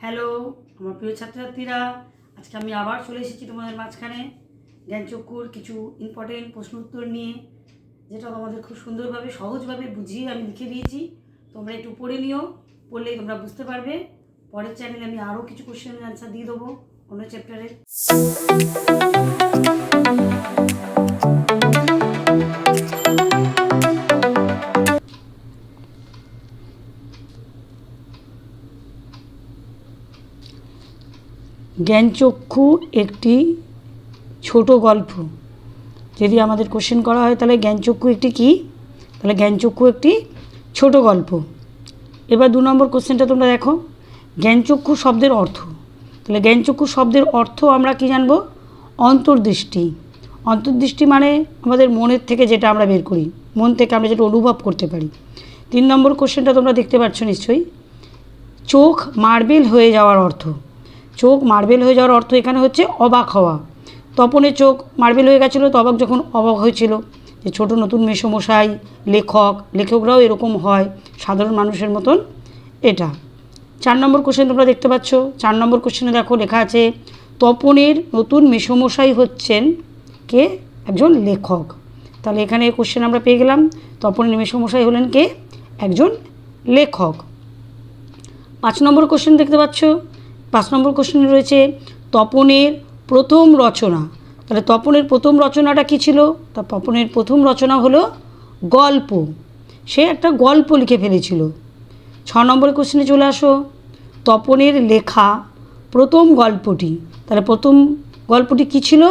Hello আমার প্রিয় ছাত্রছাত্রীরা, আজকে আমি আবার চলে এসেছি তোমাদের মাঝখানে জ্ঞানচক্ষুর কিছু ইম্পর্টেন্ট প্রশ্ন উত্তর নিয়ে, যেটা তোমাদের খুব সুন্দরভাবে সহজভাবে বুঝিয়ে আমি লিখে দিয়েছি। তোমরা একটু পড়ে নিও, পড়লেই তোমরা বুঝতে পারবে। পরের চ্যানেলে আমি আরও কিছু কোশ্চেনের অ্যান্সার দিয়ে দেবো অন্য চ্যাপ্টারে। জ্ঞানচক্ষু একটি ছোট গল্প। যদি আমাদের কোশ্চেন করা হয় তাহলে জ্ঞানচক্ষু একটি কী, তাহলে জ্ঞানচক্ষু একটি ছোট গল্প। এবার 2 নম্বর কোশ্চেনটা তোমরা দেখো, জ্ঞানচক্ষু শব্দের অর্থ। তাহলে জ্ঞানচক্ষু শব্দের অর্থ আমরা কি জানবো? অন্তর্দৃষ্টি। অন্তর্দৃষ্টি মানে আমাদের মনের থেকে যেটা আমরা বের করি, মন থেকে আমরা যেটা অনুভব করতে পারি। 3 নম্বর কোশ্চেনটা তোমরা দেখতে পাচ্ছ নিশ্চয়ই, চোখ মার্বেল হয়ে যাওয়ার অর্থ। চোখ মার্বেল হয়ে যাওয়ার অর্থ এখানে হচ্ছে অবাক হওয়া। তপনের চোখ মার্বেল হয়ে গেছিলো, তপক যখন অবাক হয়েছিল যে ছোট নতুন মেসোমশাই লেখকরাও এরকম হয় সাধারণ মানুষের মতন। এটা 4 নম্বর কোশ্চেন তোমরা দেখতে পাচ্ছ। 4 নম্বর কোশ্চেনে দেখো লেখা আছে, তপনের নতুন মেসোমশাই হচ্ছেন কে? একজন লেখক। তাহলে এখানে কোশ্চেন আমরা পেয়ে গেলাম, তপনের মেসোমশাই হলেন কে? একজন লেখক। 5 নম্বর কোশ্চেন দেখতে পাচ্ছ। 5 নম্বর কোশ্চেনে রয়েছে তপনের প্রথম রচনা। তাহলে তপনের প্রথম রচনাটা কী ছিল? তা তপনের প্রথম রচনা হলো গল্প। সে একটা গল্প লিখে ফেলেছিল। 6 নম্বরের কোশ্চেনে চলে আসো, তপনের লেখা প্রথম গল্পটি। তাহলে প্রথম গল্পটি কী ছিল?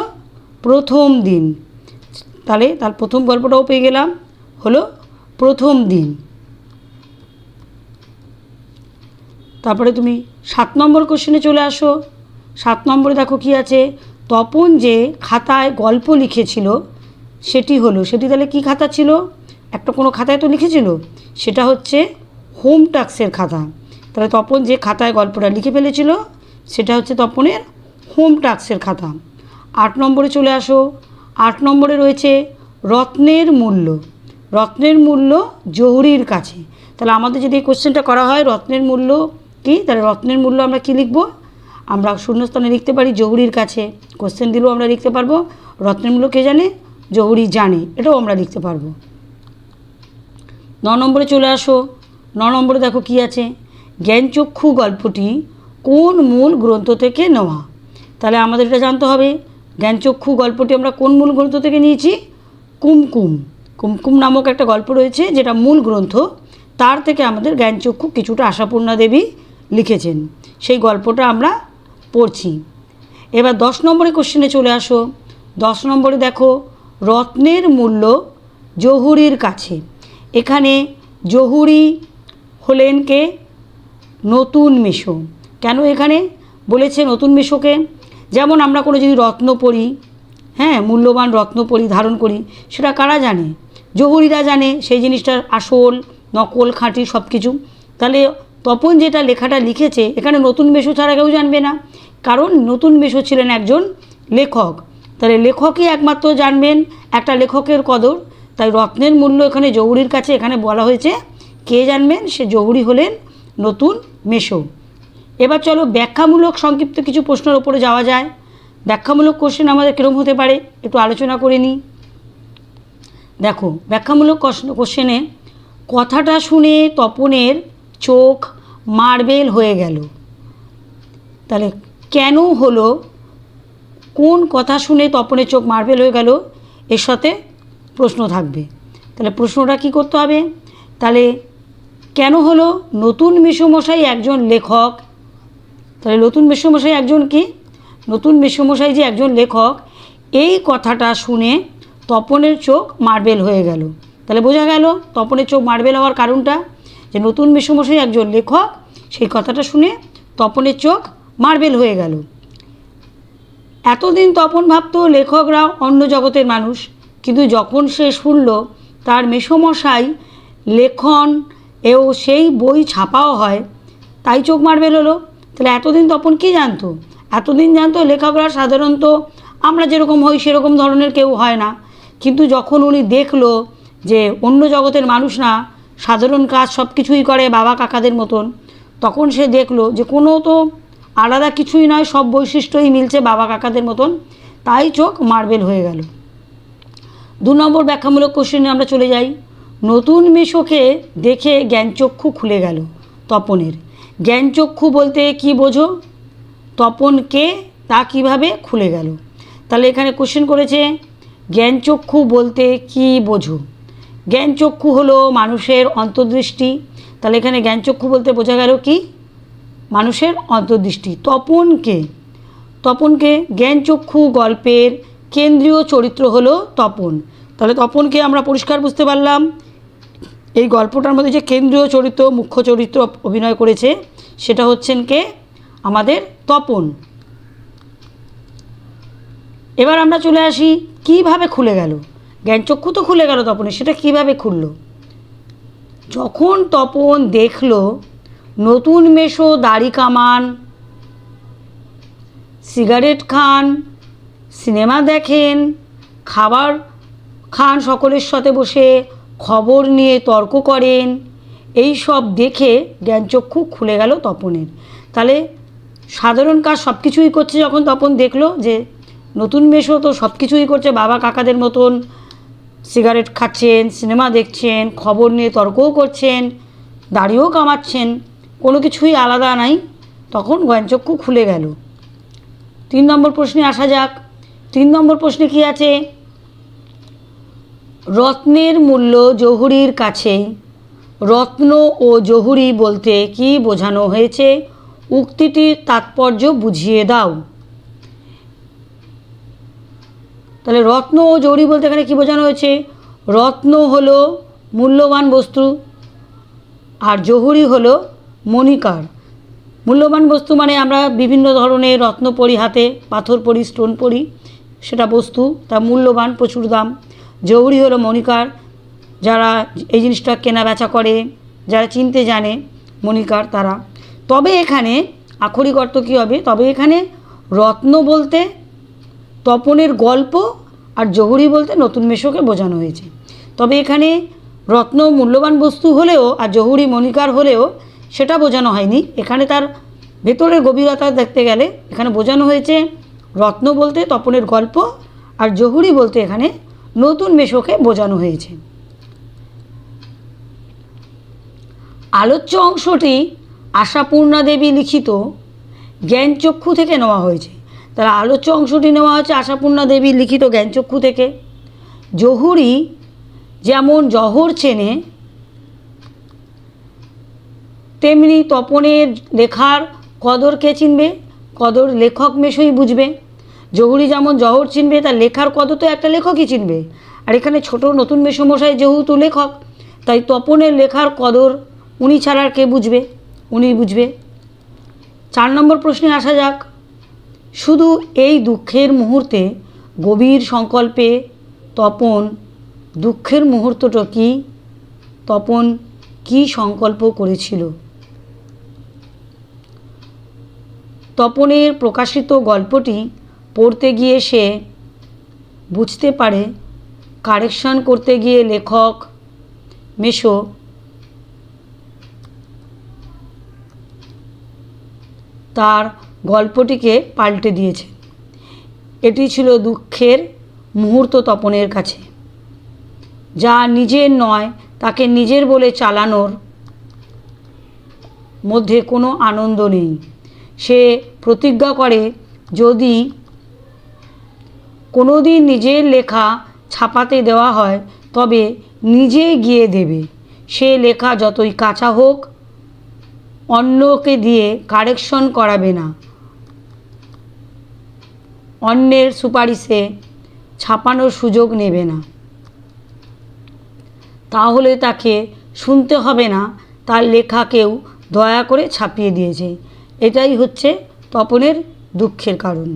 প্রথম দিন। তাহলে তার প্রথম গল্পটাও পেয়ে গেলাম, হলো প্রথম দিন। তারপরে তুমি 7 নম্বর কোশ্চেনে চলে আসো। 7 নম্বরে দেখো কি আছে, তপন যে খাতায় গল্প লিখেছিল সেটি তাহলে কী খাতা ছিল? একটা কোনো খাতায় তো লিখেছিল, সেটা হচ্ছে হোম টাস্কের খাতা। তাহলে তপন যে খাতায় গল্পটা লিখে ফেলেছিল সেটা হচ্ছে তপনের হোম টাস্কের খাতা। 8 নম্বরে চলে আসো। 8 নম্বরে রয়েছে রত্নের মূল্য। রত্নের মূল্য জহুরির কাছে। তাহলে আমাদের যদি এই কোশ্চেনটা করা হয় রত্নের মূল্য কী, তাহলে রত্নের মূল্য আমরা কী লিখব? আমরা শূন্যস্থানে লিখতে পারি জহুরির কাছে। কোশ্চেন দিলেও আমরা লিখতে পারবো রত্নের মূল্য কে জানে? জহুরি জানে, এটাও আমরা লিখতে পারবো। 9 নম্বরে চলে আসো। 9 নম্বরে দেখো কি আছে, জ্ঞানচক্ষু গল্পটি কোন মূল গ্রন্থ থেকে নেওয়া। তাহলে আমাদের এটা জানতে হবে, জ্ঞানচক্ষু গল্পটি আমরা কোন মূল গ্রন্থ থেকে নিয়েছি? কুমকুম। কুমকুম নামক একটা গল্প রয়েছে যেটা মূল গ্রন্থ, তার থেকে আমাদের জ্ঞানচক্ষু কিছুটা আশাপূর্ণা দেবী লিখেছেন, সেই গল্পটা আমরা পড়ছি। এবার 10 নম্বরে কোশ্চেনে চলে আসো। 10 নম্বরে দেখো, রত্নের মূল্য জহুরির কাছে। এখানে জহুরি হলেন কে? নতুন মেশো। কেন এখানে বলেছে নতুন মেশোকে? যেমন আমরা কোনো যদি রত্ন পরি, মূল্যবান রত্ন পরি, ধারণ করি, সেটা কারা জানে? জহুরিরা জানে সেই জিনিসটার আসল নকল খাঁটি সব কিছু। তাহলে তপন যেটা লেখাটা লিখেছে এখানে নতুন মেশো ছাড়া কেউ জানবে না, কারণ নতুন মেশো ছিলেন একজন লেখক। তাহলে লেখকই একমাত্র জানবেন একটা লেখকের কদর। তাই রত্নের মূল্য এখানে জহুরির কাছে, এখানে বলা হয়েছে কে জানবেন? সে জহুরি হলেন নতুন মেশো। এবার চলো ব্যাখ্যামূলক সংক্ষিপ্ত কিছু প্রশ্নের ওপরে যাওয়া যায়। ব্যাখ্যামূলক কোশ্চেন আমাদের কীরকম হতে পারে একটু আলোচনা করে নিই। দেখো ব্যাখ্যামূলক কোশ্চেনে, কথাটা শুনে তপনের চোখ মার্বেল হয়ে গেল। তাহলে কেন হলো? কোন কথা শুনে তপনের চোখ মার্বেল হয়ে গেল? এর সাথে প্রশ্ন থাকবে। তাহলে প্রশ্নটা কী করতে হবে? তাহলে কেন হলো? নতুন মেসোমশাই একজন লেখক। তাহলে নতুন মেসোমশাই একজন কি? নতুন মেসোমশাই যে একজন লেখক, এই কথাটা শুনে তপনের চোখ মার্বেল হয়ে গেল। তাহলে বোঝা গেল তপনের চোখ মার্বেল হওয়ার কারণটা, যে নতুন মেসোমশাই একজন লেখক, সেই কথাটা শুনে তপনের চোখ মার্বেল হয়ে গেল। এতদিন তপন ভাবত লেখকরা অন্য জগতের মানুষ, কিন্তু যখন সে শুনল তার মেসোমশাই লেখন এও সেই বই ছাপাও হয়, তাই চোখ মার্বেল হলো। তাহলে এতদিন তপন কী জানতো? এতদিন জানতো লেখকরা সাধারণত আমরা যেরকম হই সেরকম ধরনের কেউ হয় না, কিন্তু যখন উনি দেখলো যে অন্য জগতের মানুষ না, সাধারণ কাজ সব কিছুই করে বাবা কাকাদের মতন, তখন সে দেখলো যে কোনো তো আলাদা কিছুই নয়, সব বৈশিষ্ট্যই মিলছে বাবা কাকাদের মতন, তাই চোখ মার্বেল হয়ে গেল। 2 নম্বর ব্যাখ্যামূলক কোশ্চেনে আমরা চলে যাই। নতুন মেশোকে দেখে জ্ঞানচক্ষু খুলে গেল তপনের। জ্ঞানচক্ষু বলতে কি বোঝো? তপনকে তা কিভাবে খুলে গেল? তাহলে এখানে কোশ্চেন করেছে জ্ঞানচক্ষু বলতে কি বোঝো? জ্ঞানচক্ষু হলো মানুষের অন্তর্দৃষ্টি। তাহলে এখানে জ্ঞানচক্ষু বলতে বোঝা গেল কি? মানুষের অন্তর্দৃষ্টি। তপনকে জ্ঞানচক্ষু গল্পের কেন্দ্রীয় চরিত্র হলো তপন। তাহলে তপনকে আমরা পরিষ্কার বুঝতে পারলাম। এই গল্পটার মধ্যে যে কেন্দ্রীয় চরিত্র, মুখ্য চরিত্র অভিনয় করেছে সেটা হচ্ছেন কে? আমাদের তপন। এবার আমরা চলে আসি কিভাবে খুলে গেল। জ্ঞানচক্ষু তো খুলে গেল তপনের, সেটা কিভাবে খুলল? যখন তপন দেখল নতুন মেশো দাড়ি কামান, সিগারেট খান, সিনেমা দেখেন, খাবার খান, সকলের সাথে বসে খবর নিয়ে তর্ক করেন, এই সব দেখে জ্ঞানচক্ষু খুলে গেল তপনের। তাহলে সাধারণ কাজ সব কিছুই করছে, যখন তপন দেখলো যে নতুন মেশো তো সব কিছুই করছে বাবা কাকাদের মতন, সিগারেট খাচ্ছেন, সিনেমা দেখছেন, খবর নিয়ে তর্কও করছেন, দাড়িও কামাচ্ছেন, কোনো কিছুই আলাদা নাই, তখন জ্ঞানচক্ষু খুলে গেল। 3 নম্বর প্রশ্নে আসা যাক। 3 নম্বর প্রশ্নে কি আছে? রত্নের মূল্য জহুরির কাছে। রত্ন ও জহুরি বলতে কি বোঝানো হয়েছে? উক্তিটির তাৎপর্য বুঝিয়ে দাও। তাহলে রত্ন ও জহুরি বলতে এখানে কী বোঝানো হয়েছে? রত্ন হলো মূল্যবান বস্তু আর জহুরি হলো মণিকার। মূল্যবান বস্তু মানে আমরা বিভিন্ন ধরনের রত্ন পরি, হাতে পাথর পরি, স্টোন পরি, সেটা বস্তু, তা মূল্যবান, প্রচুর দাম। জহুরি হলো মণিকার, যারা এই জিনিসটা কেনা বেচা করে, যারা চিনতে জানে, মণিকার তারা। তবে এখানে আক্ষরিক অর্থ কী হবে? তবে এখানে রত্ন বলতে তপনের গল্প আর জহুরি বলতে নতুন মেশোকে বোঝানো হয়েছে। তবে এখানে রত্ন মূল্যবান বস্তু হলেও আর জহুরি মণিকার হলেও সেটা বোঝানো হয়নি। এখানে তার ভেতরের গভীরতা দেখতে গেলে এখানে বোঝানো হয়েছে রত্ন বলতে তপনের গল্প আর জহুরি বলতে এখানে নতুন মেশোকে বোঝানো হয়েছে। আলোচ্য অংশটি আশাপূর্ণা দেবী লিখিত জ্ঞানচক্ষু থেকে নেওয়া হয়েছে। তাহলে আলোচ্য অংশটি নেওয়া হয়েছে আশাপূর্ণা দেবী লিখিত জ্ঞানচক্ষু থেকে। জহুরি যেমন জহর চেনে, তেমনি তপনের লেখার কদর কে চিনবে? কদর লেখক মেশোই বুঝবে। জহুরি যেমন জহর চিনবে, তার লেখার কদর তো একটা লেখকই চিনবে। আর এখানে ছোট নতুন মেশোমশাই যেহেতু লেখক, তাই তপনের লেখার কদর উনি ছাড়া আর কে বুঝবে? উনিই বুঝবে। 4 নম্বর প্রশ্নে আসা যাক। শুধু এই দুঃখের মুহূর্তে গভীর সংকল্পে তপন, দুঃখের মুহূর্তটা কি? তপন কি সংকল্প করেছিল? তপনের প্রকাশিত গল্পটি পড়তে গিয়ে সে বুঝতে পারে কারেকশন করতে গিয়ে লেখক মেশো তার গল্পটিকে পাল্টে দিয়েছে। এটি ছিল দুঃখের মুহূর্ত তপনের কাছে, যা নিজের নয়, তাকে নিজের বলে চালানোর মধ্যে কোনো আনন্দ নেই। সে প্রতিজ্ঞা করে যদি কোনো দিন নিজের লেখা ছাপাতে দেওয়া হয় তবে নিজে গিয়ে দেবে। সে লেখা যতই কাঁচা হোক অন্যকে দিয়ে কারেকশন করাবে না, অন্যের সুপারিশে ছাপানোর সুযোগ নেবে না। তাহলে তাকে শুনতে হবে না তার লেখা কেউ দয়া করে ছাপিয়ে দিয়েছে। এটাই হচ্ছে তপনের দুঃখের কারণ।